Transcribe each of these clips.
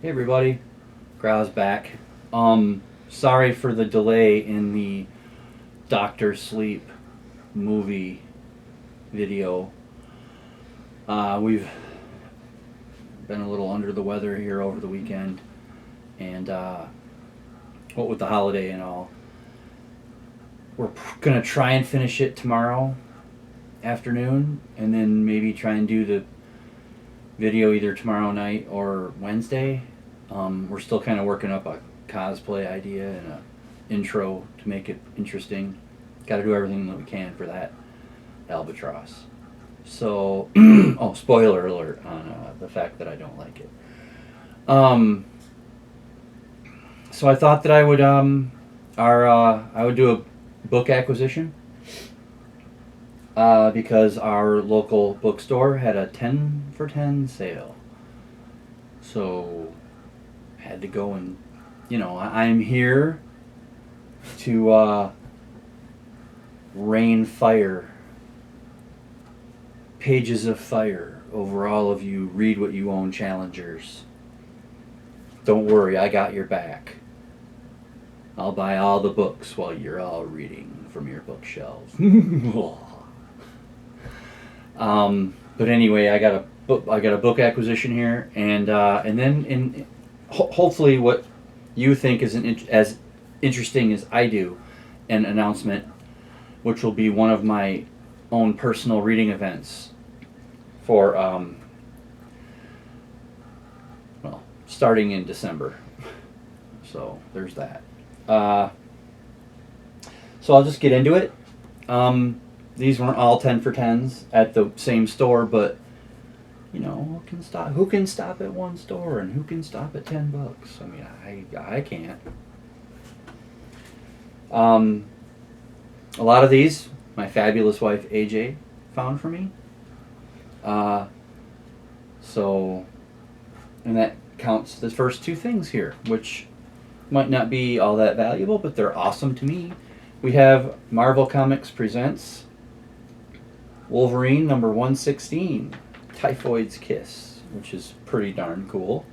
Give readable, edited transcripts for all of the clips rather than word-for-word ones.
Hey everybody, Grow's back. Sorry for the delay in the Doctor Sleep movie video. We've been a little under the weather here over the weekend, and what with the holiday and all, we're gonna try and finish it tomorrow afternoon, and then maybe try and do the video either tomorrow night or Wednesday. We're still kind of working up a cosplay idea and a intro to make it interesting. Got to do everything that we can for that albatross. So, oh, spoiler alert on the fact that I don't like it. Um, so I thought that I would do a book acquisition because our local bookstore had a 10 for 10 sale. So had to go and, I'm here to rain fire, pages of fire over all of you read what you own challengers. Don't worry, I got your back. I'll buy all the books while you're all reading from your bookshelves. But anyway, I got a book acquisition here, and then hopefully what you think is as interesting as I do, an announcement, which will be one of my own personal reading events for starting in December. So there's that. So I'll just get into it. These weren't all 10 for 10s at the same store, but who can stop at one store and who can stop at $10? I mean, I can't. A lot of these my fabulous wife AJ found for me. So and that counts the first two things here, which might not be all that valuable, but they're awesome to me. We have Marvel Comics Presents Wolverine number 116, Typhoid's Kiss, which is pretty darn cool.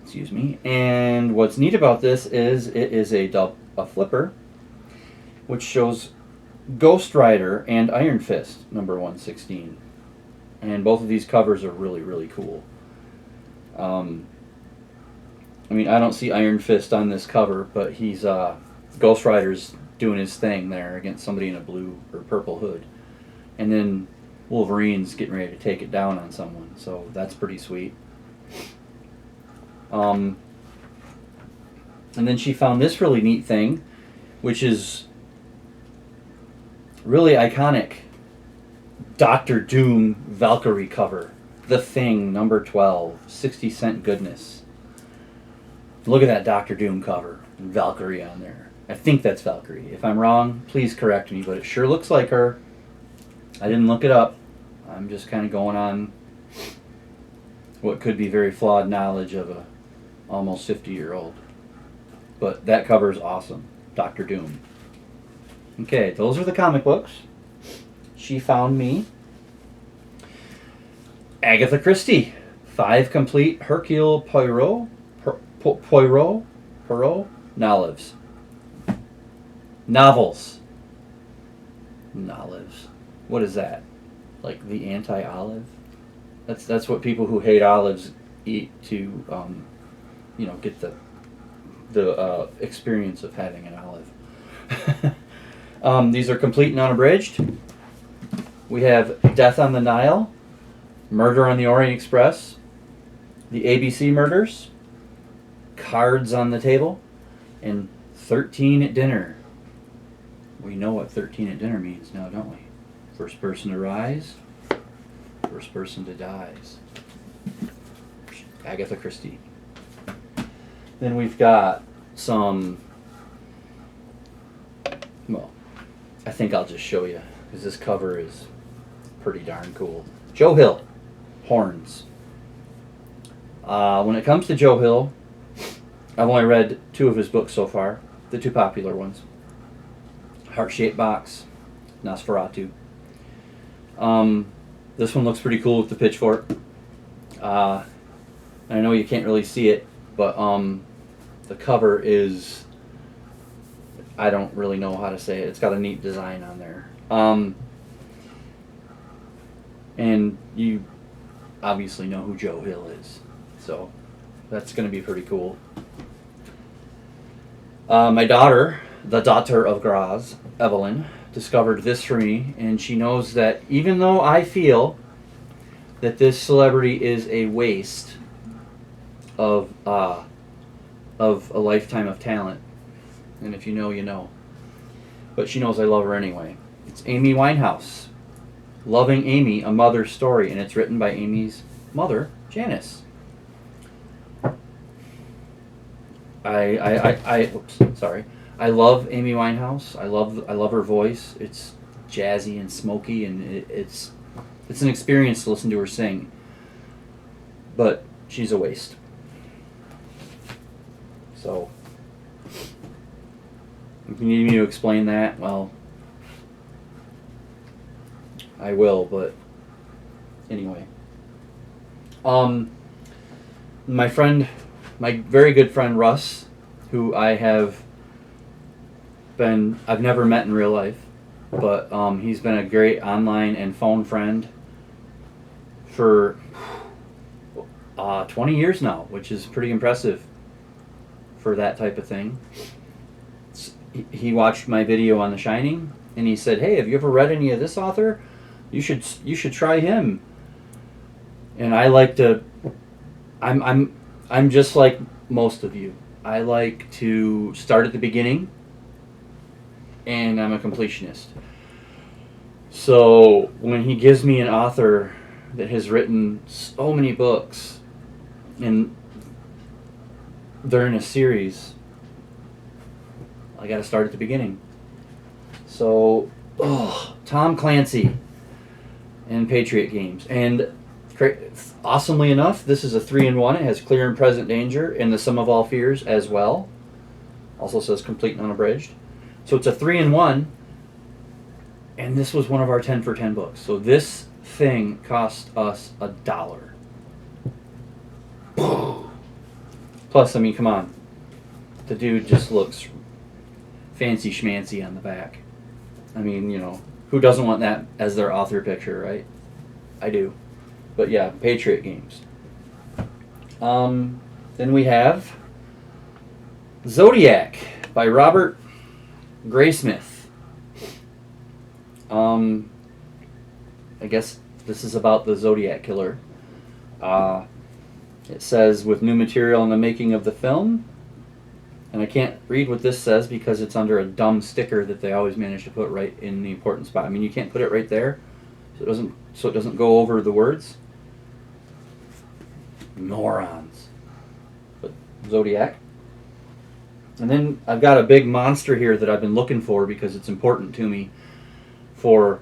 Excuse me. And what's neat about this is it is a flipper, which shows Ghost Rider and Iron Fist number 116. And both of these covers are really, really cool. I mean, I don't see Iron Fist on this cover, but he's Ghost Rider's doing his thing there against somebody in a blue or purple hood. And then Wolverine's getting ready to take it down on someone, so that's pretty sweet. And then she found this really neat thing, which is really iconic. Doctor Doom Valkyrie cover. The Thing, number 12, 60-cent goodness. Look at that Doctor Doom cover, and Valkyrie on there. I think that's Valkyrie. If I'm wrong, please correct me, but it sure looks like her. I didn't look it up. I'm just kind of going on what could be very flawed knowledge of a almost 50-year-old. But that cover is awesome. Doctor Doom. Okay, those are the comic books. She found me Agatha Christie. 5 complete Hercule Poirot novels. What is that? Like the anti-olive? That's what people who hate olives eat to, get the experience of having an olive. These are complete and unabridged. We have Death on the Nile, Murder on the Orient Express, The ABC Murders, Cards on the Table, and 13 at Dinner. We know what 13 at dinner means now, don't we? First person to rise, first person to dies. Agatha Christie. Then we've got some, I think I'll just show you, because this cover is pretty darn cool. Joe Hill, Horns. When it comes to Joe Hill, I've only read 2 of his books so far, the 2 popular ones. Heart-Shaped Box, Nosferatu. This one looks pretty cool with the pitchfork. I know you can't really see it, but the cover is, I don't really know how to say it. It's got a neat design on there. And you obviously know who Joe Hill is, so that's going to be pretty cool. My daughter, the daughter of Graz, Evelyn, discovered this for me, and she knows that even though I feel that this celebrity is a waste of a lifetime of talent, and if you know, you know, but she knows I love her anyway. It's Amy Winehouse. Loving Amy, a mother's story, and it's written by Amy's mother, Janice. I love Amy Winehouse. I love her voice. It's jazzy and smoky, and it's an experience to listen to her sing. But she's a waste. So, if you need me to explain that, well, I will, but anyway. My very good friend Russ, who I've never met in real life, but he's been a great online and phone friend for 20 years now, which is pretty impressive for that type of thing. He watched my video on The Shining, and he said, "Hey, have you ever read any of this author? You should try him." And I like to. I'm just like most of you. I like to start at the beginning, and I'm a completionist. So when he gives me an author that has written so many books, and they're in a series, I got to start at the beginning. So, Tom Clancy and Patriot Games. And awesomely enough, this is a 3-in-1. It has Clear and Present Danger and The Sum of All Fears as well. Also says Complete and Unabridged. So it's a 3-in-1. And this was one of our 10 for 10 books. So this thing cost us $1. Plus, I mean, come on. The dude just looks fancy schmancy on the back. I mean, you know, who doesn't want that as their author picture, right? I do. But yeah, Patriot Games. Then we have Zodiac by Robert Graysmith. I guess this is about the Zodiac Killer. It says, with new material in the making of the film. And I can't read what this says because it's under a dumb sticker that they always manage to put right in the important spot. I mean, you can't put it right there, so it doesn't go over the words. Morons. But Zodiac. And then I've got a big monster here that I've been looking for because it's important to me for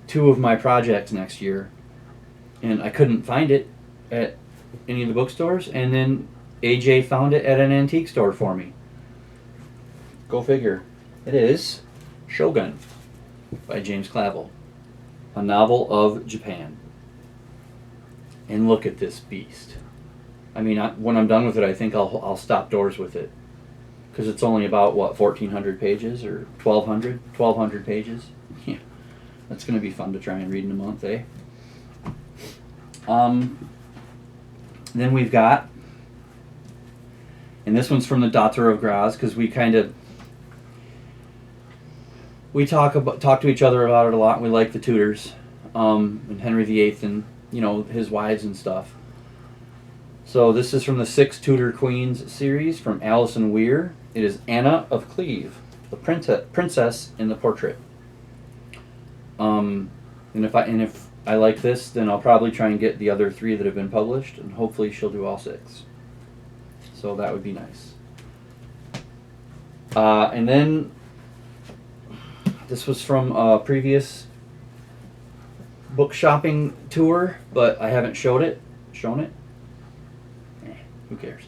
2 of my projects next year. And I couldn't find it at any of the bookstores, and then AJ found it at an antique store for me. Go figure. It is Shogun by James Clavell, a novel of Japan. And look at this beast. I mean, when I'm done with it, I think I'll stop doors with it, because it's only about, what, 1,400 pages or 1,200 pages. Yeah, that's going to be fun to try and read in a month, eh? Then we've got, and this one's from the Daughter of Graz, because we talk to each other about it a lot. And we like the Tudors, and Henry VIII, and his wives and stuff. So this is from the 6 Tudor Queens series from Alison Weir. It is Anna of Cleve, the princess in the portrait. And if I like this, then I'll probably try and get the other 3 that have been published, and hopefully she'll do all 6. So that would be nice. And then this was from a previous book shopping tour, but I haven't shown it. Who cares?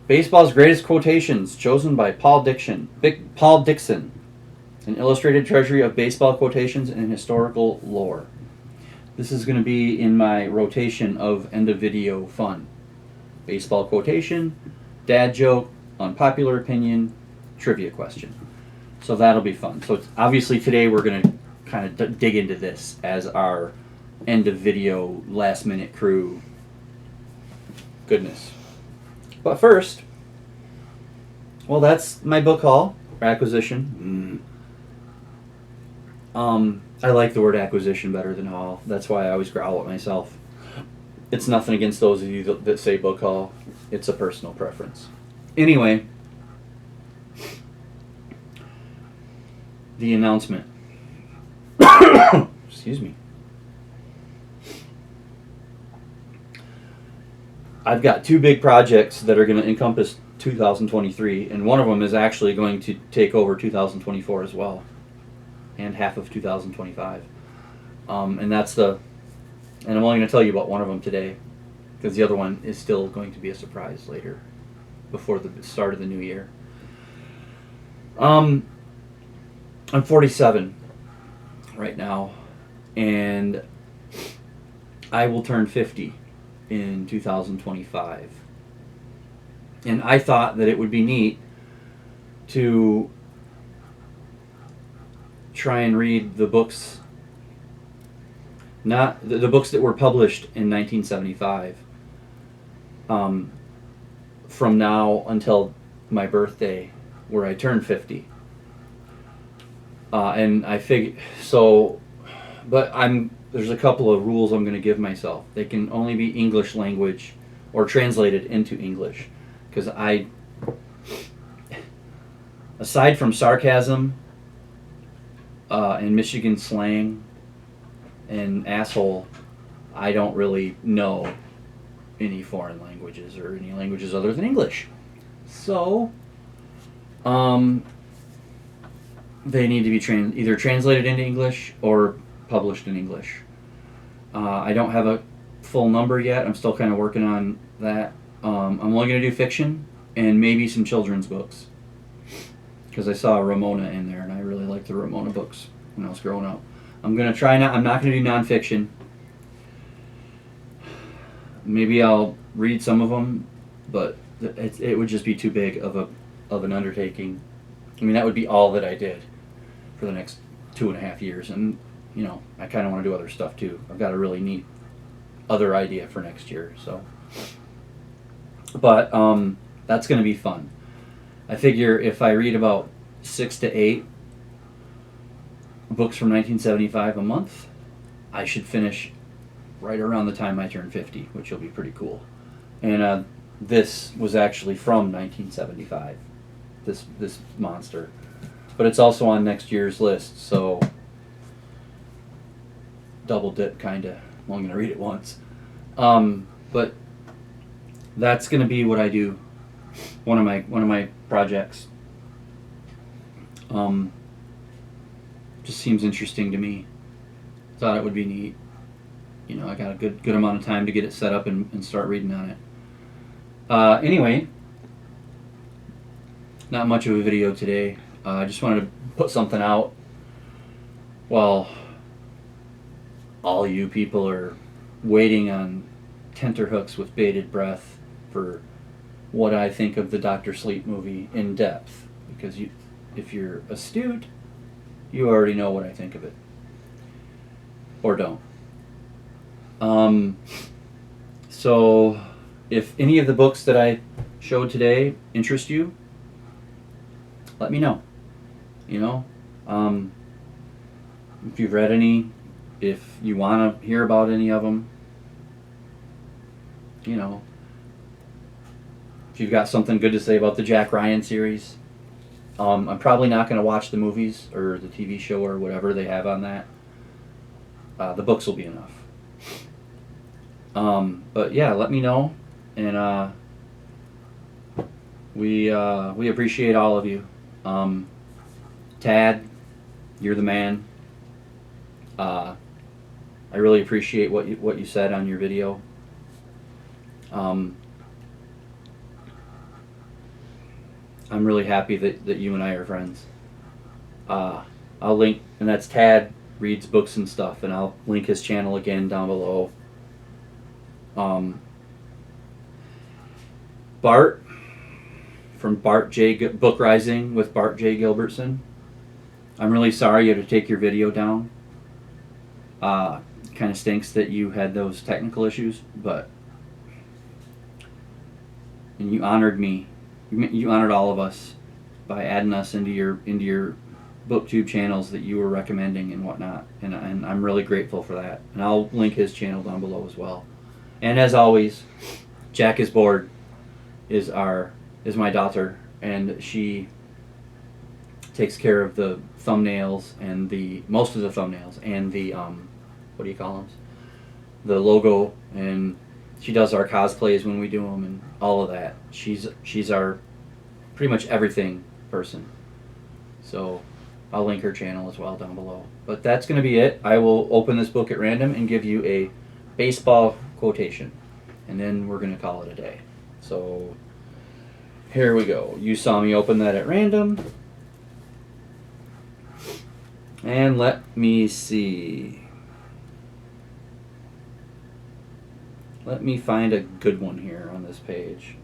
Baseball's Greatest Quotations, chosen by Paul Dixon, an illustrated treasury of baseball quotations and historical lore. This is going to be in my rotation of end of video fun. baseball quotation, dad joke, unpopular opinion, trivia question. So that'll be fun. So obviously today we're going to kind of dig into this as our end of video last minute crew goodness. But first, well, that's my book haul acquisition. I like the word acquisition better than haul. That's why I always growl at myself. It's nothing against those of you that say book haul. It's a personal preference. Anyway, the announcement. Excuse me. I've got two big projects that are going to encompass 2023, and one of them is actually going to take over 2024 as well, and half of 2025. And I'm only going to tell you about one of them today, because the other one is still going to be a surprise later, before the start of the new year. I'm 47 right now, and I will turn 50 in 2025. And I thought that it would be neat to try and read the books, not the books that were published in 1975, from now until my birthday, where I turned 50. And I figure so, but there's a couple of rules I'm going to give myself. They can only be English language or translated into English, because aside from sarcasm and Michigan slang and asshole, I don't really know any foreign languages or any languages other than English. So, they need to be either translated into English or published in English. I don't have a full number yet. I'm still kind of working on that. I'm only going to do fiction and maybe some children's books, because I saw Ramona in there and I really liked the Ramona books when I was growing up. I'm going to try I'm not going to do nonfiction. Maybe I'll read some of them, but it would just be too big of an undertaking. I mean, that would be all that I did for the next 2.5 years, and I kind of want to do other stuff too. I've got a really neat other idea for next year, so. But that's going to be fun. I figure if I read about 6 to 8 books from 1975 a month, I should finish right around the time I turn 50, which will be pretty cool. And this was actually from 1975, this monster. But it's also on next year's list, so double dip, kinda. I'm only gonna read it once. But that's gonna be what I do. One of my projects. Just seems interesting to me. Thought it would be neat. I got a good amount of time to get it set up and start reading on it. Anyway, not much of a video today. I just wanted to put something out while all you people are waiting on tenterhooks with bated breath for what I think of the Dr. Sleep movie in depth. Because if you're astute, you already know what I think of it. Or don't. So, if any of the books that I showed today interest you, let me know. If you've read any, if you want to hear about any of them, if you've got something good to say about the Jack Ryan series. I'm probably not going to watch the movies or the TV show or whatever they have on that. The books will be enough. But yeah, let me know, and we appreciate all of you. Tad, you're the man. I really appreciate what you said on your video. I'm really happy that you and I are friends. I'll link, and that's Tad Reads Books and Stuff, and I'll link his channel again down below. Bart from Book Rising with Bart J. Gilbertson. I'm really sorry you had to take your video down. Kind of stinks that you had those technical issues, but and you honored me. You honored all of us by adding us into your booktube channels that you were recommending and whatnot, and I'm really grateful for that. And I'll link his channel down below as well. And as always, Jack is bored is my daughter, and she takes care of the thumbnails and most of the thumbnails and the what do you call them? The logo, and she does our cosplays when we do them and all of that. She's our pretty much everything person. So I'll link her channel as well down below. But that's going to be it. I will open this book at random and give you a baseball quotation, and then we're going to call it a day. So here we go. You saw me open that at random. And let me see. Let me find a good one here on this page.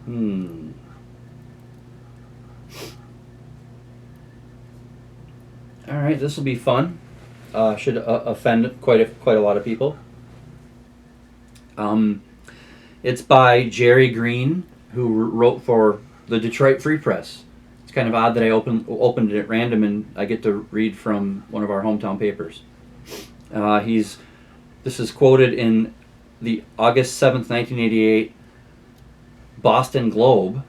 All right, this will be fun. Should offend quite a lot of people. It's by Jerry Green, who wrote for the Detroit Free Press. It's kind of odd that I opened it at random and I get to read from one of our hometown papers. This is quoted in the August 7th, 1988 Boston Globe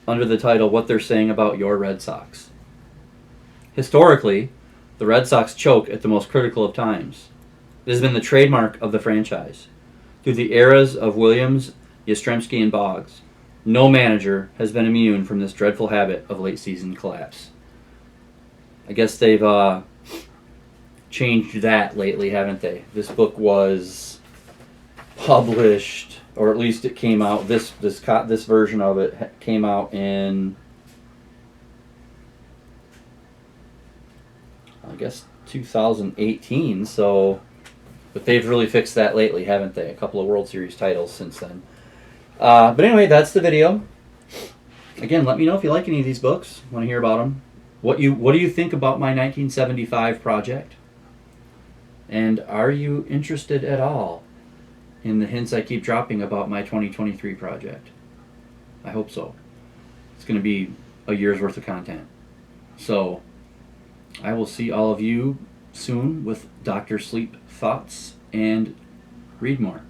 under the title, "What They're Saying About Your Red Sox." Historically, the Red Sox choke at the most critical of times. It has been the trademark of the franchise. Through the eras of Williams, Yastrzemski, and Boggs, no manager has been immune from this dreadful habit of late-season collapse. I guess they've changed that lately, haven't they? This book was published, or at least it came out. This version of it came out in, I guess, 2018. So, but they've really fixed that lately, haven't they? A couple of World Series titles since then. But anyway, that's the video. Again, let me know if you like any of these books. Want to hear about them? What do you think about my 1975 project? And are you interested at all in the hints I keep dropping about my 2023 project? I hope so. It's going to be a year's worth of content. So I will see all of you soon with Dr. Sleep thoughts, and read more.